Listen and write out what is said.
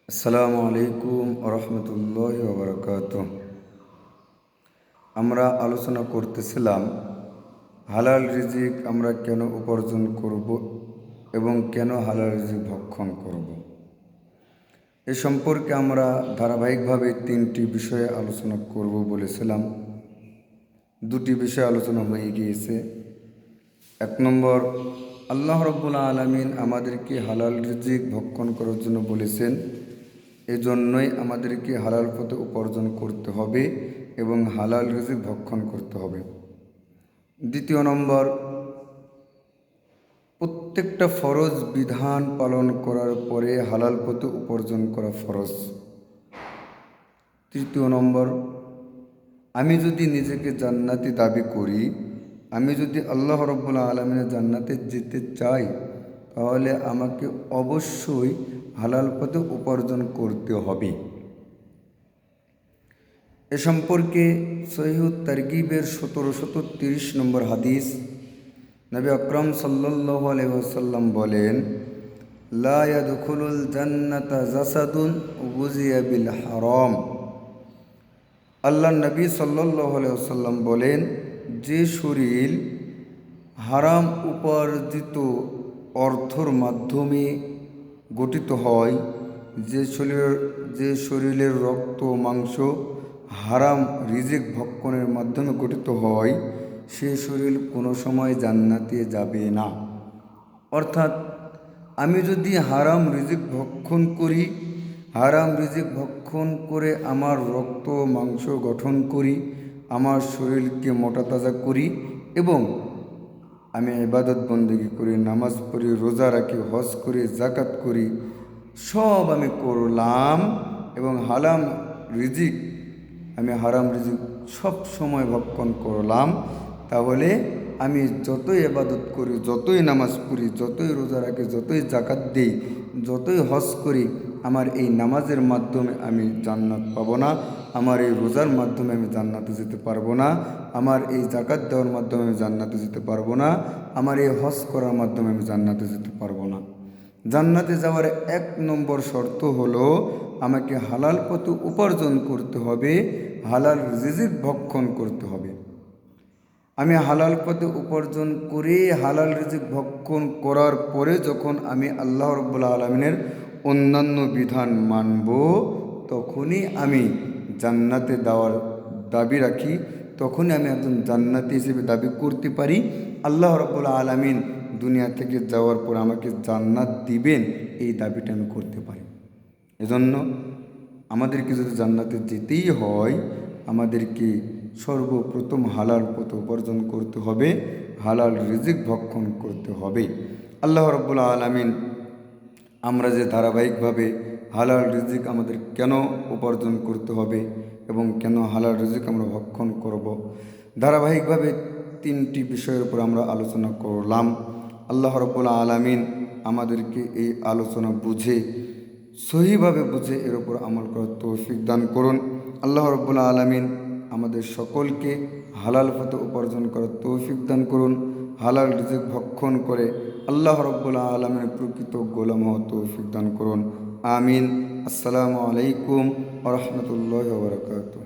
আসসালামু আলাইকুম রহমতুল্লাহ ওবরাকাত। আমরা আলোচনা করতেছিলাম হালাল রিজিক আমরা কেন উপার্জন করব এবং কেন হালাল রিজিক ভক্ষণ করব। এ সম্পর্কে আমরা ধারাবাহিকভাবে তিনটি বিষয়ে আলোচনা করব বলেছিলাম। দুটি বিষয়ে আলোচনা হয়ে গিয়েছে। এক নম্বর, আল্লাহ রাব্বুল আলামিন আমাদেরকে হালাল রিজিক ভক্ষণ করার জন্য বলেছেন, এজন্যই আমাদেরকে হালাল পথে উপার্জন করতে হবে এবং হালাল রিজিক ভক্ষণ করতে হবে। দ্বিতীয় নম্বর, প্রত্যেকটা ফরজ বিধান পালন করার পরে হালাল পথে উপার্জন করা ফরজ। তৃতীয় নম্বর, আমি যদি নিজেকে জান্নাতি দাবি করি, আমি যদি আল্লাহ রাব্বুল আলামিনের জান্নাতে যেতে চাই, তাহলে আমাকে অবশ্যই হালাল পথে উপার্জন করতে হবে। এ সম্পর্কে সহিহ তারগিবের 1730 নম্বর হাদিস, নবী আকরাম সাল্লাল্লাহু আলাইহি ওয়াসাল্লাম বলেন, লা ইয়াদখুলুল জান্নাতা জাসাদুন গুযিয়া বিল হারাম। আল্লাহ নবী সাল্লাল্লাহু আলাইহি ওয়াসাল্লাম বলেন, যে শরীর হারাম উপার্জিত অর্থর মাধ্যমে গঠিত হয়, যে শরীরের রক্ত মাংস হারাম রিজিক ভক্ষণের মাধ্যমে গঠিত হয়, সে শরীর কোনো সময় জান্নাতে যাবে না। অর্থাৎ আমি যদি হারাম রিজিক ভক্ষণ করি, হারাম রিজিক ভক্ষণ করে আমার রক্ত মাংস গঠন করি, আমার শরীরকে মোটা তাজা করি এবং আমি ইবাদত বন্দেগী করি, নামাজ পড়ি, রোজা রাখি, হজ করি, জাকাত করি, সব আমি করলাম এবং আমি হারাম রিজিক সব সময় ভক্ষণ করলাম, তাহলে আমি যতই ইবাদত করি, যতই নামাজ পড়ি, যতই রোজা রাখি, যতই জাকাত দিই, যতই হজ করি, আমার এই নামাজের মাধ্যমে আমি জান্নাত পাবো না, আমার এই রোজার মাধ্যমে আমি জান্নাতে যেতে পারবো না, আমার এই জাকাত দেওয়ার মাধ্যমে আমি জান্নাতে যেতে পারবো না, আমার এই হজ করার মাধ্যমে আমি জান্নাতে যেতে পারবো না। জান্নাতে যাওয়ার এক নম্বর শর্ত হলো আমাকে হালাল পথে উপার্জন করতে হবে, হালাল রিজিক ভক্ষণ করতে হবে। আমি হালাল পথে উপার্জন করে হালাল রিজিক ভক্ষণ করার পরে যখন আমি আল্লাহ রাব্বুল আলামিনের অন্যান্য বিধান মানব, তখনই আমি জান্নাতে দেওয়ার দাবি রাখি, তখনই আমি একজন জান্নাতি হিসেবে দাবি করতে পারি। আল্লাহ রাব্বুল আলামিন দুনিয়া থেকে যাওয়ার পর আমাকে জান্নাত দিবেন, এই দাবিটা আমি করতে পারি। এজন্য আমাদেরকে যদি জান্নাতে যেতেই হয়, আমাদেরকে সর্বপ্রথম হালাল পথ উপার্জন করতে হবে, হালাল রিজিক ভক্ষণ করতে হবে। আল্লাহ রাব্বুল আলামিন আমরা যে ধারাবাহিকভাবে হালাল রিজিক আমাদের কেন উপার্জন করতে হবে এবং কেন হালাল রিজিক আমরা ভক্ষণ করব, ধারাবাহিকভাবে তিনটি বিষয়ের উপর আমরা আলোচনা করলাম। আল্লাহ রাব্বুল আলামিন আমাদেরকে এই আলোচনা সহিভাবে বুঝে এর উপর আমল করার তৌফিক দান করুন। আল্লাহ রাব্বুল আলামিন আমাদের সকলকে হালাল পথে উপার্জন করার তৌফিক দান করুন, হালাল রিজিক ভক্ষণ করে আল্লাহ রাব্বুল আলামিনের প্রকৃত গোলাম হওয়ার তৌফিক দান করুন। আমিন। আসসালামু আলাইকুম ওয়া রাহমাতুল্লাহি ওয়া বারাকাতুহু।